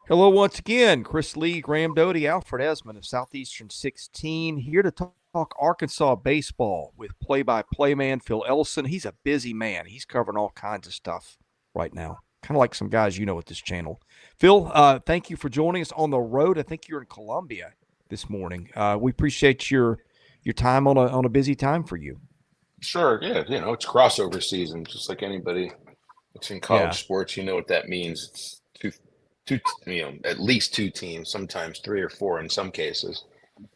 Hello once again, Chris Lee, Graham Doty, Alfred Ezman of Southeastern 16, here to talk Arkansas baseball with play-by-play man Phil Elson. He's a busy man. He's covering all kinds of stuff right now, kind of like some guys you know at this channel. Phil, thank you for joining us on the road. I think you're in Columbia this morning. We appreciate your time on a busy time for you. Sure, yeah, it's crossover season, just like anybody that's in college Yeah, sports, you know what that means. It's two, at least two teams, sometimes three or four in some cases.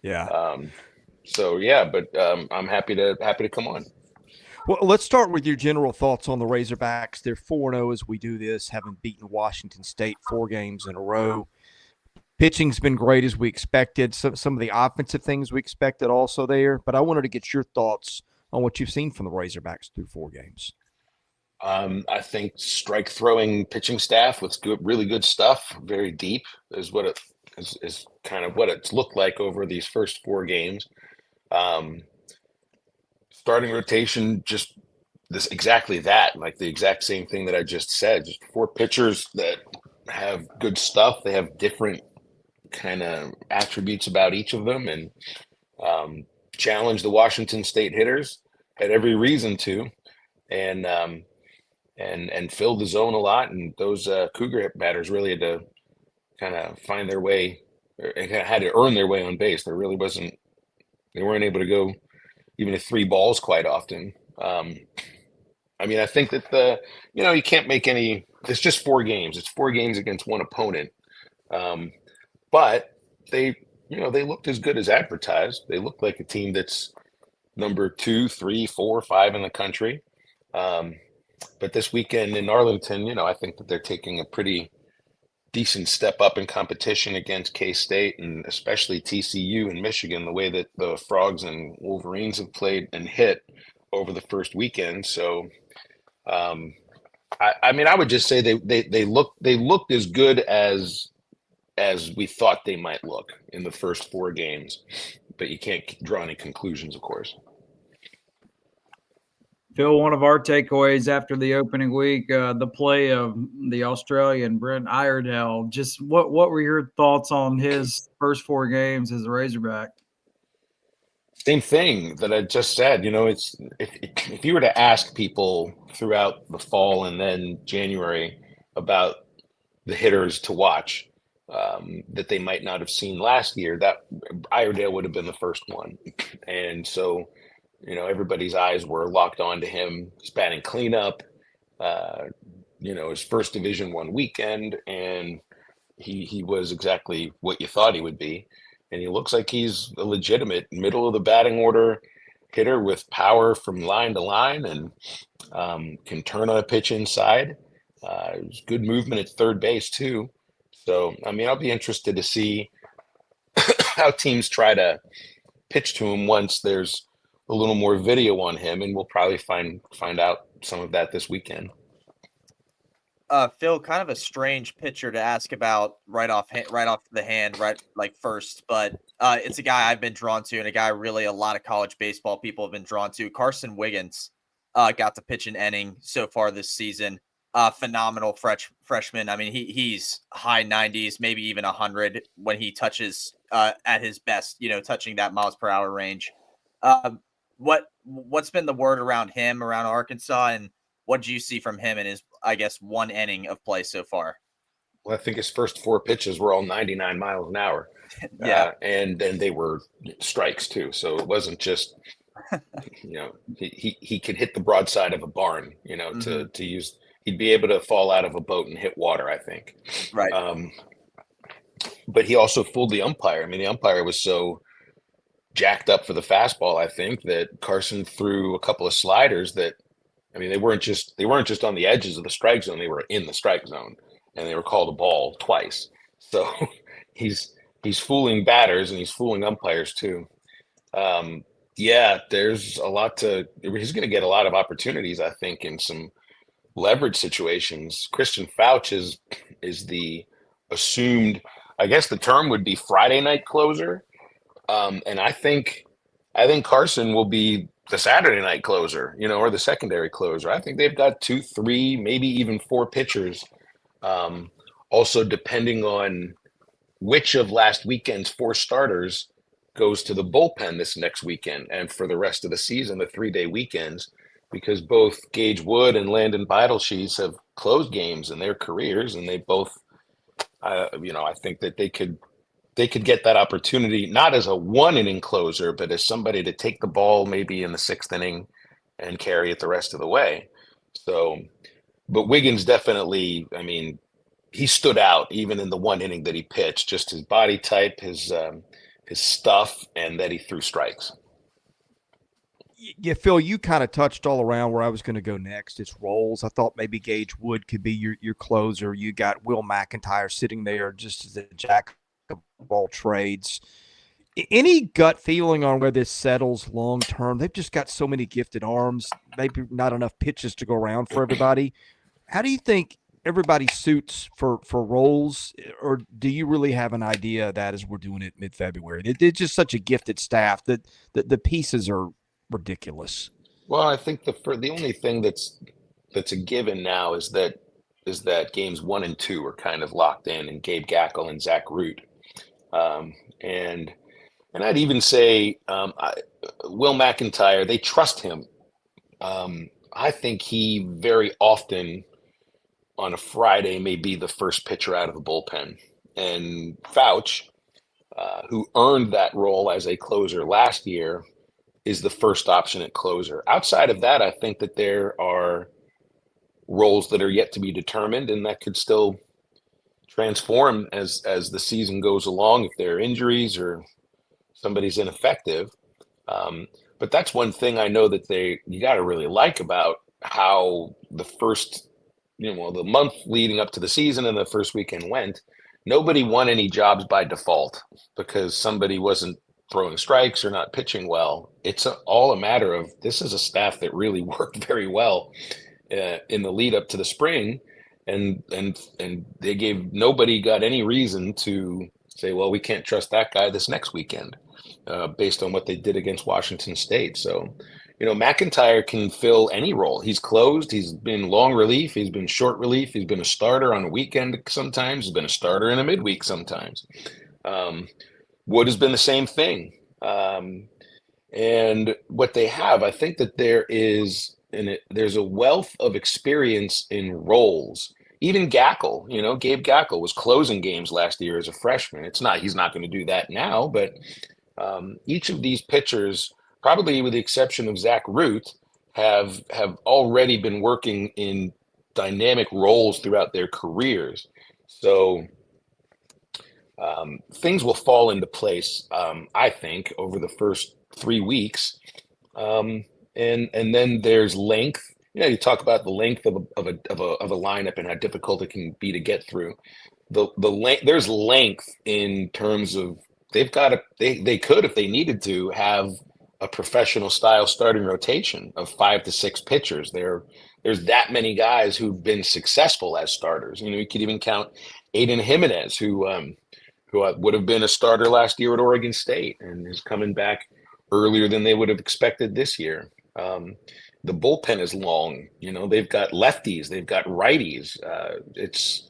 yeah. Um, so yeah, but I'm happy to come on. Well, let's start with your general thoughts on the Razorbacks. They're 4-0 as we do this, having beaten Washington State 4 games in a row. Pitching's been great as we expected. Some of the offensive things we expected also there. But I wanted to get your thoughts on what you've seen from the Razorbacks through 4 games. I think strike throwing pitching staff with really good stuff, very deep is what is kind of what it's looked like over these first 4 games. Um, Starting rotation, just this exactly that, like the exact same thing that I just said. Just four pitchers that have good stuff. They have different kind of attributes about each of them, and um, challenge the Washington State hitters. Had every reason to, and and fill the zone a lot. And those Cougar batters really had to kind of find their way, and had to earn their way on base. There really wasn't. They weren't able to go even to 3 balls quite often. I mean, I think that you can't make any. It's just 4 games. It's 4 games against one opponent. Um, but they, they looked as good as advertised. They looked like a team that's number 2, 3, 4, 5 in the country. Um, but this weekend in Arlington, I think that they're taking a pretty decent step up in competition against K-State and especially TCU and Michigan, the way that the Frogs and Wolverines have played and hit over the first weekend. So, um, I mean, I would just say they looked as good as we thought they might look in the first 4 games, but you can't draw any conclusions, of course. Phil, one of our takeaways after the opening week, the play of the Australian Brent Iredale. Just what were your thoughts on his first 4 games as a Razorback? Same thing that I just said. It's if you were to ask people throughout the fall and then January about the hitters to watch that they might not have seen last year, that Iredale would have been the first one. And so, everybody's eyes were locked onto him. He's batting cleanup, uh, his first Division I weekend, and he was exactly what you thought he would be. And he looks like he's a legitimate middle of the batting order hitter with power from line to line, and can turn on a pitch inside. Good movement at third base too. So I mean, I'll be interested to see how teams try to pitch to him once there's a little more video on him, and we'll probably find out some of that this weekend. Phil, kind of a strange pitcher to ask about right off the hand, right like first, but it's a guy I've been drawn to, and a guy really a lot of college baseball people have been drawn to. Carson Wiggins got to pitch an inning so far this season. Phenomenal freshman. I mean, he's high 90s, maybe even 100 when he touches at his best. Touching that miles per hour range. Um, what's been the word around him around Arkansas, and what do you see from him in his, I guess, 1 inning of play so far? Well, I think his first 4 pitches were all 99 miles an hour, Yeah. and then they were strikes too. So it wasn't just he could hit the broadside of a barn. Hmm. To use, he'd be able to fall out of a boat and hit water, I think. Right. Um, but he also fooled the umpire. I mean, the umpire was so jacked up for the fastball, I think, that Carson threw a couple of sliders that, I mean, they weren't just on the edges of the strike zone, they were in the strike zone, and they were called a ball twice. So he's he's fooling batters and he's fooling umpires too. Yeah, there's a lot to. He's going to get a lot of opportunities, I think, in some leverage situations. Christian Foutch is the assumed. I guess the term would be Friday night closer, and I think Carson will be the Saturday night closer, or the secondary closer. I think they've got 2, 3, maybe even 4 pitchers um, also depending on which of last weekend's 4 starters goes to the bullpen this next weekend and for the rest of the season, the 3-day weekends, because both Gage Wood and Landon Beidelschies have closed games in their careers, and they both, I think that they could get that opportunity, not as a 1-inning closer, but as somebody to take the ball maybe in the 6th inning and carry it the rest of the way. So, but Wiggins definitely, I mean, he stood out even in the 1 inning that he pitched, just his body type, his stuff, and that he threw strikes. Yeah, Phil, you kind of touched all around where I was going to go next. It's roles. I thought maybe Gage Wood could be your closer. You got Will McIntyre sitting there just as a jack of all trades. Any gut feeling on where this settles long term? They've just got so many gifted arms, maybe not enough pitches to go around for everybody. How do you think everybody suits for roles, or do you really have an idea of that as we're doing it mid-February? It's just such a gifted staff that the pieces are ridiculous. Well, I think the only thing that's a given now is that games 1 and 2 are kind of locked in, and Gabe Gaeckle and Zach Root, and I'd even say Will McIntyre. They trust him. I think he very often on a Friday may be the first pitcher out of the bullpen, and Foutch, who earned that role as a closer last year, is the first option at closer. Outside of that, I think that there are roles that are yet to be determined, and that could still transform as the season goes along if there are injuries or somebody's ineffective. But that's one thing I know that you got to really like about how the first, the month leading up to the season and the first weekend went. Nobody won any jobs by default because somebody wasn't throwing strikes or not pitching well. It's all a matter of, this is a staff that really worked very well in the lead up to the spring, and nobody got any reason to say, well, we can't trust that guy this next weekend based on what they did against Washington State. So, McIntyre can fill any role. He's closed. He's been long relief. He's been short relief. He's been a starter on a weekend sometimes. He's been a starter in a midweek sometimes. Wood has been the same thing. And what they have, I think that there's a wealth of experience in roles. Even Gaeckle, Gabe Gaeckle was closing games last year as a freshman. He's not going to do that now, but each of these pitchers, probably with the exception of Zach Root, have already been working in dynamic roles throughout their careers. So things will fall into place, I think, over the first 3 weeks. And then there's length. You talk about the length of a lineup and how difficult it can be to get through. There's length in terms of they could, if they needed to, have a professional style starting rotation of 5 to 6 pitchers. There's that many guys who've been successful as starters. You could even count Aiden Jimenez, who would have been a starter last year at Oregon State and is coming back earlier than they would have expected this year. The bullpen is long. They've got lefties, they've got righties. It's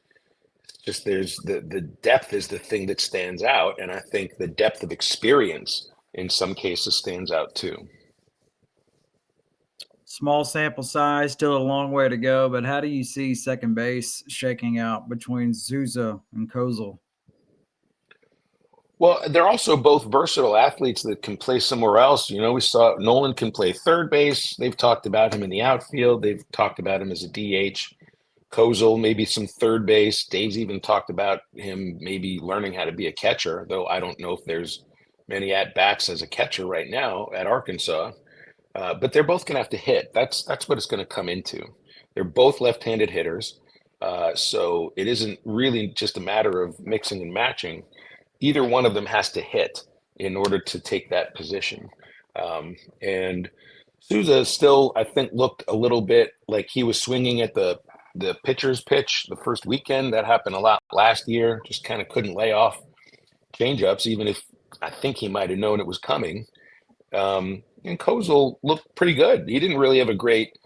just there's the depth is the thing that stands out, and I think the depth of experience in some cases stands out too. Small sample size, still a long way to go, but how do you see second base shaking out between Souza and Kozeal? Well, they're also both versatile athletes that can play somewhere else. We saw Nolan can play third base. They've talked about him in the outfield. They've talked about him as a DH. Kozeal, maybe some third base. Dave's even talked about him maybe learning how to be a catcher, though I don't know if there's many at-bats as a catcher right now at Arkansas. But they're both going to have to hit. That's what it's going to come into. They're both left-handed hitters. So it isn't really just a matter of mixing and matching. Either one of them has to hit in order to take that position. And Souza still, I think, looked a little bit like he was swinging at the pitcher's pitch the first weekend. That happened a lot last year. Just kind of couldn't lay off changeups, even if I think he might have known it was coming. And Kozeal looked pretty good. He didn't really have a great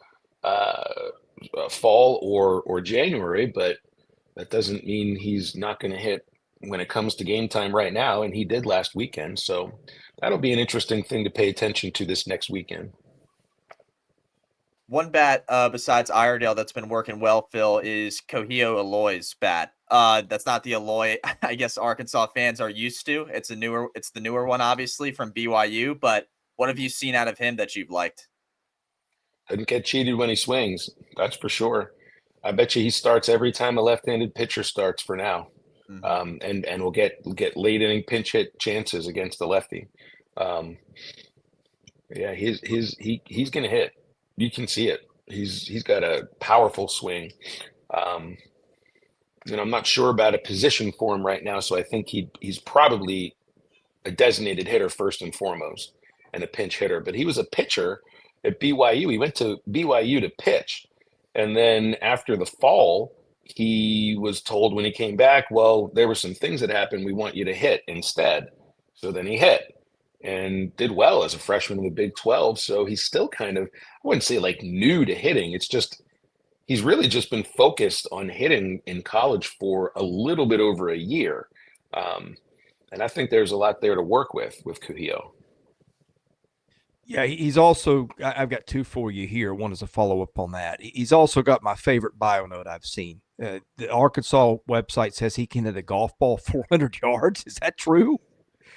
fall or January, but that doesn't mean he's not going to hit when it comes to game time right now, and he did last weekend. So that'll be an interesting thing to pay attention to this next weekend. One bat besides Iredale that's been working well, Phil, is Kozeal Aloy's bat. That's not the Aloy I guess Arkansas fans are used to. It's the newer one, obviously, from BYU. But what have you seen out of him that you've liked? Doesn't get cheated when he swings, that's for sure. I bet you he starts every time a left-handed pitcher starts for now, and will get late inning pinch hit chances against the lefty. Yeah, he's going to hit. You can see it. He's got a powerful swing. I'm not sure about a position for him right now, so I think he's probably a designated hitter first and foremost, and a pinch hitter. But he was a pitcher at BYU. He went to BYU to pitch, and then after the fall, he was told when he came back, well, there were some things that happened. We want you to hit instead. So then he hit and did well as a freshman in the Big 12. So he's still kind of, I wouldn't say like new to hitting. It's just, he's really just been focused on hitting in college for a little bit over a year. And I think there's a lot there to work with Kozeal. Yeah, he's also, I've got two for you here. One is a follow-up on that. He's also got my favorite bio note I've seen. The Arkansas website says he can hit a golf ball 400 yards. Is that true?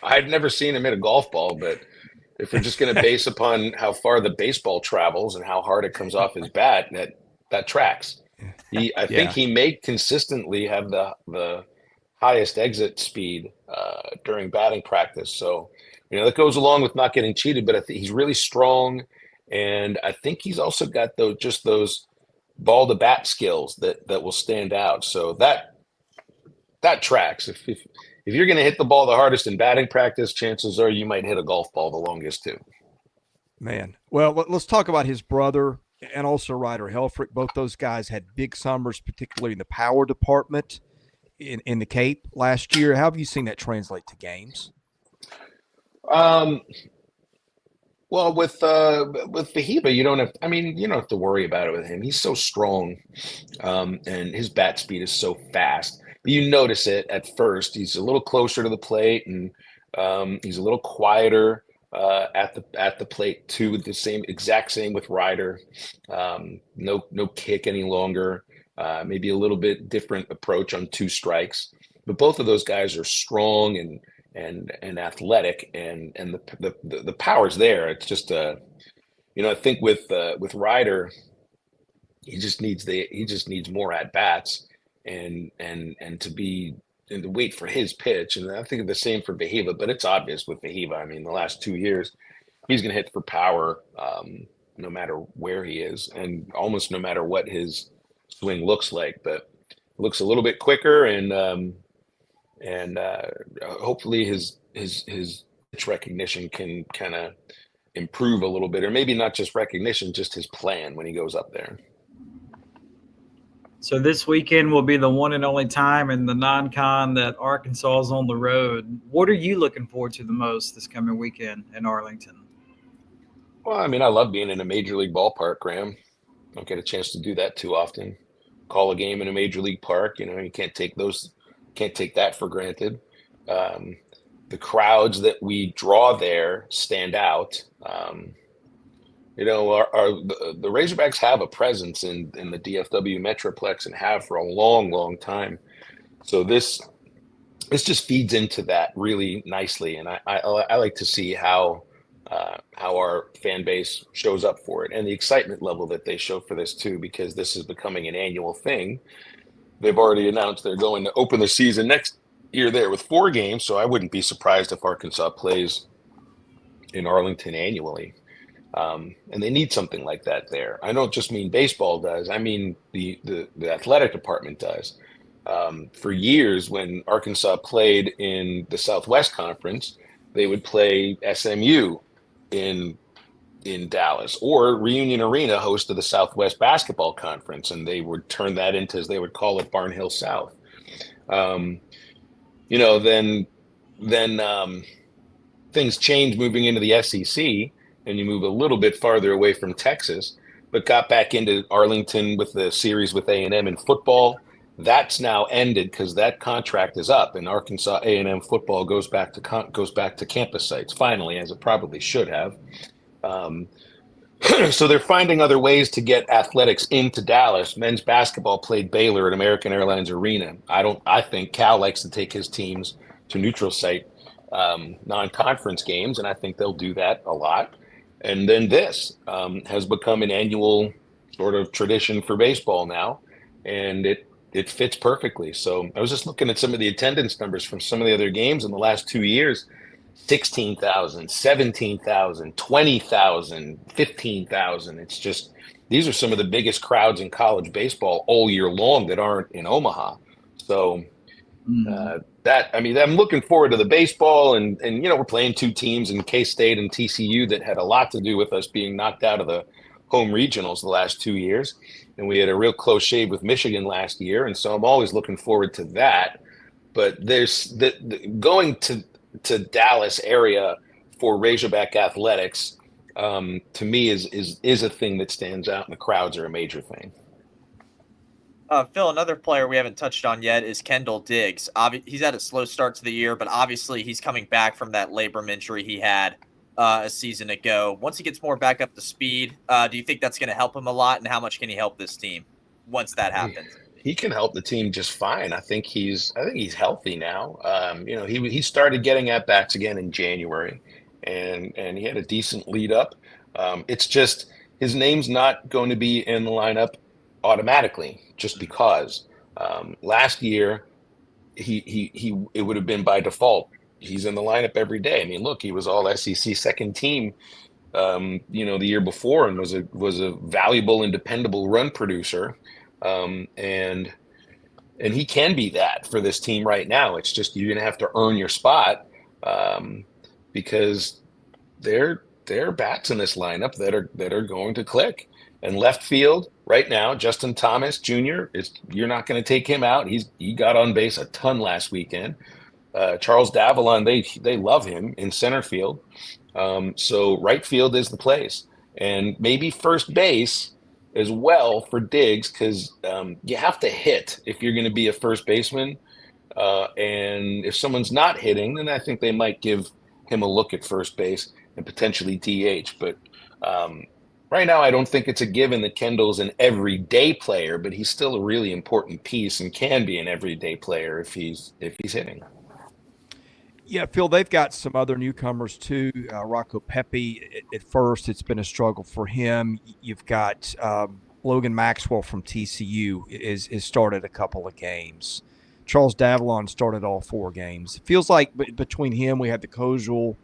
I'd never seen him hit a golf ball, but if we're just going to base upon how far the baseball travels and how hard it comes off his bat, that tracks. I think he may consistently have the highest exit speed during batting practice. So, that goes along with not getting cheated, but I think he's really strong. And I think he's also got those ball to bat skills that will stand out. So that tracks. If you're going to hit the ball the hardest in batting practice, chances are you might hit a golf ball the longest too. Man. Well, let's talk about his brother and also Ryder Hefrick. Both those guys had big summers, particularly in the power department in the Cape last year. How have you seen that translate to games? Well, with Weihiwa, you don't have to worry about it with him. He's so strong, and his bat speed is so fast. But you notice it at first. He's a little closer to the plate, and he's a little quieter at the plate too. The exact same with Ryder. No kick any longer. Maybe a little bit different approach on two strikes. But both of those guys are strong and athletic, and the power's there. It's just I think with Ryder, he just needs more at bats and to wait for his pitch. And I think the same for Weihiwa, but it's obvious with Weihiwa. I mean, the last 2 years, he's going to hit for power no matter where he is, and almost no matter what his swing looks like. But it looks a little bit quicker, and hopefully his pitch recognition can kind of improve a little bit, or maybe not just recognition, just his plan when he goes up there. So this weekend will be the one and only time in the non-con that Arkansas is on the road. What are you looking forward to the most this coming weekend in Arlington? Well, I mean, I love being in a major league ballpark, Graham. Don't get a chance to do that too often. Call a game in a major league park. You can't take that for granted. The crowds that we draw there stand out. The Razorbacks have a presence in the DFW Metroplex and have for a long, long time. So this just feeds into that really nicely, and I like to see how our fan base shows up for it, and the excitement level that they show for this too, because this is becoming an annual thing. They've already announced they're going to open the season next year there with 4 games, so I wouldn't be surprised if Arkansas plays in Arlington annually. And they need something like that there. I don't just mean baseball does. I mean the athletic department does. For years, when Arkansas played in the Southwest Conference, they would play SMU in Dallas, or Reunion Arena, host of the Southwest Basketball Conference, and they would turn that into, as they would call it, Barnhill South. Then things changed moving into the SEC, and you move a little bit farther away from Texas, but got back into Arlington with the series with A&M in football, That's now ended because that contract is up, and Arkansas A&M football goes back to campus sites finally, as it probably should have. So they're finding other ways to get athletics into Dallas. Men's basketball played Baylor at American Airlines Arena. I think Cal likes to take his teams to neutral site non-conference games, and I think they'll do that a lot. And then this has become an annual sort of tradition for baseball now, and it fits perfectly. So I was just looking at some of the attendance numbers from some of the other games in the last 2 years. 16,000, 17,000, 20,000, 15,000. It's just, these are some of the biggest crowds in college baseball all year long that aren't in Omaha. So I'm looking forward to the baseball, and we're playing two teams in K-State and TCU that had a lot to do with us being knocked out of the home regionals the last 2 years. And we had a real close shave with Michigan last year. And so I'm always looking forward to that. But there's going to Dallas area for Razorback athletics, to me is a thing that stands out, and the crowds are a major thing. Phil, another player we haven't touched on yet is Kendall Diggs. He's had a slow start to the year, but obviously he's coming back from that labrum injury he had a season ago. Once he gets more back up to speed, do you think that's going to help him a lot, and how much can he help this team once that happens? He can help the team just fine. I think he's healthy now. He started getting at bats again in January, and he had a decent lead up. It's just his name's not going to be in the lineup automatically just because. Last year, it would have been by default. He's in the lineup every day. I mean, look, he was all SEC second team, the year before, and was a valuable and dependable run producer. And he can be that for this team right now. It's just you're going to have to earn your spot, because there are bats in this lineup that are going to click. And left field right now, Justin Thomas Jr. You're not going to take him out. He got on base a ton last weekend. Charles Davalon, they love him in center field. So right field is the place, and maybe first base as well for Diggs, because you have to hit if you're going to be a first baseman. And if someone's not hitting, then I think they might give him a look at first base and potentially DH. But right now, I don't think it's a given that Kendall's an everyday player, but he's still a really important piece and can be an everyday player if he's hitting. Yeah, Phil, they've got some other newcomers too. Rocco Pepe, at first, it's been a struggle for him. You've got Logan Maxwell from TCU is started a couple of games. Charles Davalon started all 4 games. It feels like between him, we had the Kozeal,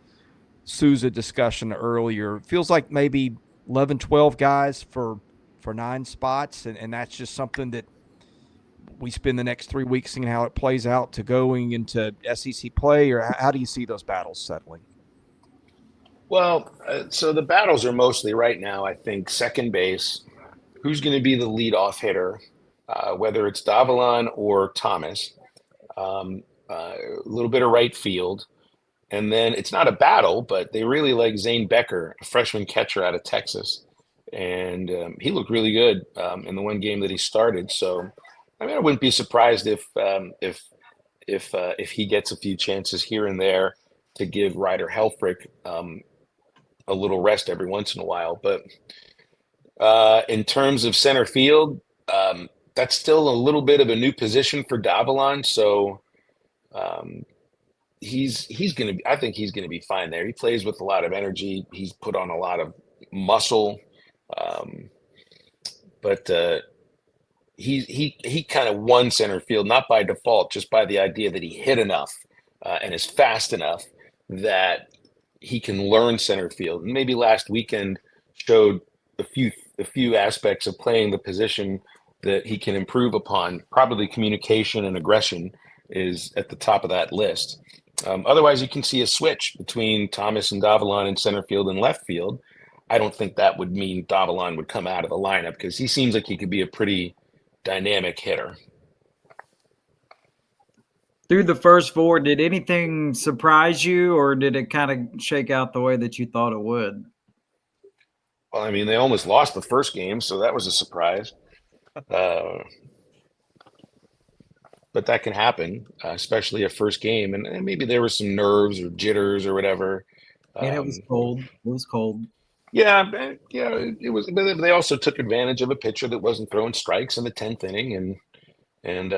Souza discussion earlier. It feels like maybe 11, 12 guys for 9 spots, and that's just something that we spend the next 3 weeks seeing how it plays out to going into SEC play, or how do you see those battles settling? Well, so the battles are mostly right now, I think, second base. Who's going to be the leadoff hitter, whether it's Davalon or Thomas, a little bit of right field. And then it's not a battle, but they really like Zane Becker, a freshman catcher out of Texas. And he looked really good in the one game that he started. So, I mean, I wouldn't be surprised if he gets a few chances here and there to give Ryder Hefrick a little rest every once in a while. But in terms of center field, that's still a little bit of a new position for Davalon. So he's going to, I think he's going to be fine there. He plays with a lot of energy. He's put on a lot of muscle. But he kind of won center field, not by default, just by the idea that he hit enough and is fast enough that he can learn center field. And maybe last weekend showed a few aspects of playing the position that he can improve upon. Probably communication and aggression is at the top of that list. Otherwise, you can see a switch between Thomas and Davalon in center field and left field. I don't think that would mean Davalon would come out of the lineup, because he seems like he could be a pretty dynamic hitter. Through the first 4, did anything surprise you, or did it kind of shake out the way that you thought it would? Well, I mean, they almost lost the first game, so that was a surprise. but that can happen, especially a first game. And maybe there were some nerves or jitters or whatever. And it was cold. It was cold. Yeah, it was. But they also took advantage of a pitcher that wasn't throwing strikes in the 10th inning, and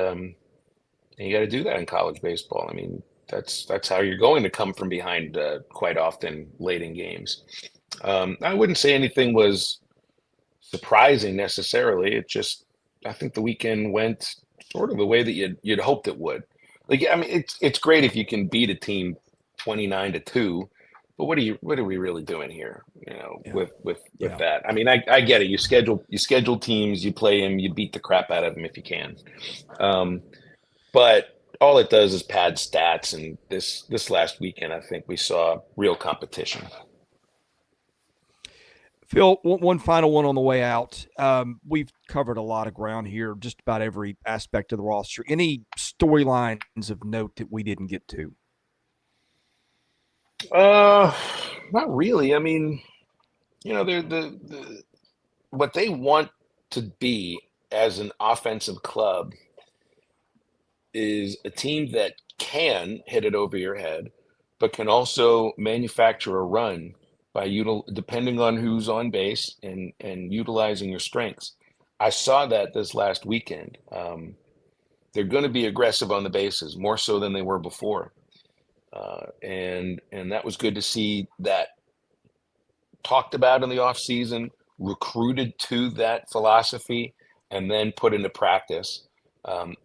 you got to do that in college baseball. I mean, that's how you're going to come from behind quite often late in games. I wouldn't say anything was surprising necessarily. It just, I think the weekend went sort of the way that you'd hoped it would. Like, I mean, it's great if you can beat a team 29-2, but what are we really doing here? With that. I mean, I get it. You schedule teams, you play them, you beat the crap out of them if you can. But all it does is pad stats. And this last weekend, I think we saw real competition. Phil, one final one on the way out. We've covered a lot of ground here, just about every aspect of the roster. Any storylines of note that we didn't get to? Not really. I mean, the what they want to be as an offensive club is a team that can hit it over your head, but can also manufacture a run by depending on who's on base and utilizing your strengths. I saw that this last weekend. They're going to be aggressive on the bases, more so than they were before. And that was good to see that talked about in the offseason, recruited to that philosophy, and then put into practice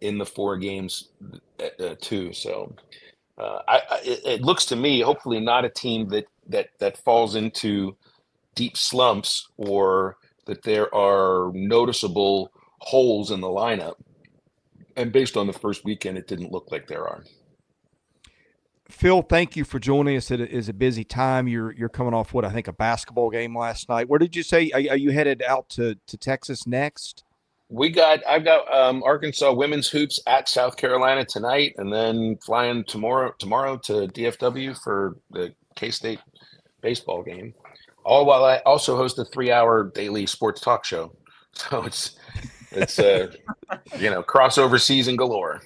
in the 4 games too. So it looks to me, hopefully not a team that falls into deep slumps or that there are noticeable holes in the lineup. And based on the first weekend, it didn't look like there are. Phil, thank you for joining us. It is a busy time. You're coming off what I think a basketball game last night. Where did you say are you headed out to Texas next? I've got Arkansas women's hoops at South Carolina tonight, and then flying tomorrow to DFW for the K-State baseball game. All while I also host a 3-hour daily sports talk show. So it's crossover season galore.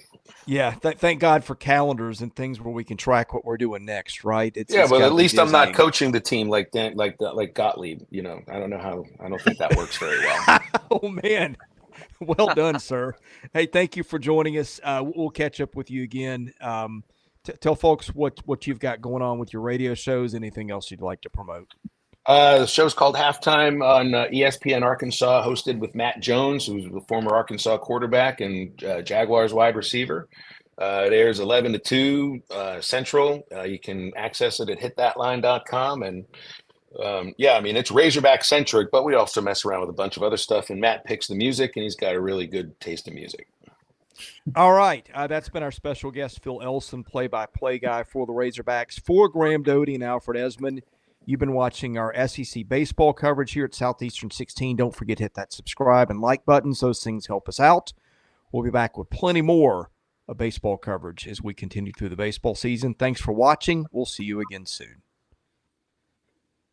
Yeah, thank God for calendars and things where we can track what we're doing next, right? Well, at least I'm not coaching the team like Gottlieb. I don't think that works very well. Oh man, well done, sir. Hey, thank you for joining us. We'll catch up with you again. Tell folks what you've got going on with your radio shows. Anything else you'd like to promote? The show's called Halftime on ESPN Arkansas, hosted with Matt Jones, who's the former Arkansas quarterback and Jaguars wide receiver. It airs 11 to 2 Central. You can access it at hitthatline.com. And it's Razorback centric, but we also mess around with a bunch of other stuff. And Matt picks the music, and he's got a really good taste in music. All right. That's been our special guest, Phil Elson, play-by-play guy for the Razorbacks. For Graham Doty and Alfred Ezman, you've been watching our SEC baseball coverage here at Southeastern 16. Don't forget to hit that subscribe and like buttons. Those things help us out. We'll be back with plenty more of baseball coverage as we continue through the baseball season. Thanks for watching. We'll see you again soon.